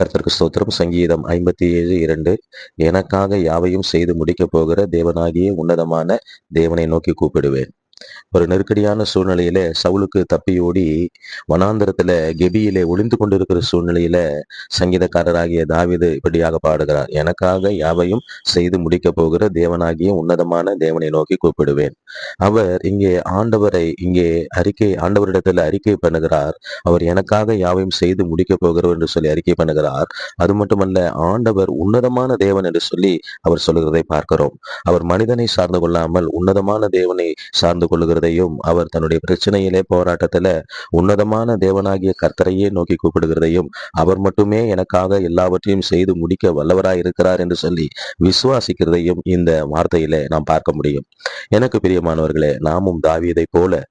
கர்த்தருக்கு ஸ்தோத்திரம். சங்கீதம் 57:2. எனக்காக யாவையும் செய்து முடிக்கப் போகிற தேவனாகிய உன்னதமான தேவனை நோக்கி கூப்பிடுவேன். ஒரு நெருக்கடியான சூழ்நிலையில சவுலுக்கு தப்பியோடி வனாந்தரத்துல கெபியிலே ஒளிந்து கொண்டிருக்கிற சூழ்நிலையில சங்கீதக்காரராகிய தாவீது இப்படியாக பாடுகிறார். எனக்காக யாவையும் செய்து முடிக்க போகிற தேவனாகிய உன்னதமான தேவனை நோக்கி கூப்பிடுவேன். அவர் இங்கே ஆண்டவரிடத்துல அறிக்கை பண்ணுகிறார். அவர் எனக்காக யாவையும் செய்து முடிக்க போகிறவர் என்று சொல்லி அறிக்கை பண்ணுகிறார். அது மட்டுமல்ல, ஆண்டவர் உன்னதமான தேவன் என்று சொல்லி அவர் சொல்லுகிறதை பார்க்கிறோம். அவர் மனிதனை சார்ந்து கொள்ளாமல் உன்னதமான தேவனை சார்ந்து கொள்ளுகிறதையும், அவர் தன்னுடைய பிரச்சனையிலே போராட்டத்துல உன்னதமான தேவனாகிய கர்த்தரையே நோக்கி கூப்பிடுகிறதையும், அவர் மட்டுமே எனக்காக எல்லாவற்றையும் செய்து முடிக்க வல்லவராய் இருக்கிறார் என்று சொல்லி விசுவாசிக்கிறதையும் இந்த வார்த்தையிலே நாம் பார்க்க முடியும். எனக்கு பிரியமானவர்களே, நாமும் தாவீதை போல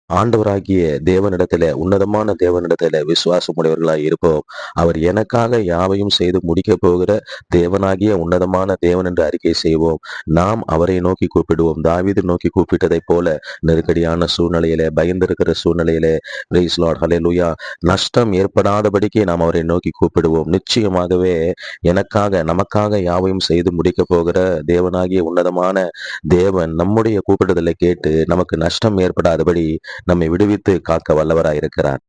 ஆண்டவராகிய தேவனிடத்தில, உன்னதமான தேவனிடத்தில விசுவாசமுடையவர்களாய் இருப்போம். அவர் எனக்காக யாவையும் செய்து முடிக்க போகிற தேவனாகிய உன்னதமான தேவன் என்று அறிக்கை செய்வோம். நாம் அவரை நோக்கி கூப்பிடுவோம். தாவீது நோக்கி கூப்பிட்டதை போல நெருக்கடியான சூழ்நிலையிலே, பயந்திருக்கிற சூழ்நிலையிலே, பிரைஸ் லார்ட், ஹல்லேலூயா, நஷ்டம் ஏற்படாதபடிக்கு நாம் அவரை நோக்கி கூப்பிடுவோம். நிச்சயமாகவே நமக்காக யாவையும் செய்து முடிக்க போகிற தேவனாகிய உன்னதமான தேவன் நம்முடைய கூப்பிடுதலை கேட்டு நமக்கு நஷ்டம் ஏற்படாதபடி நம்மை விடுவித்து காக்க வல்லவராயிருக்கிறார்.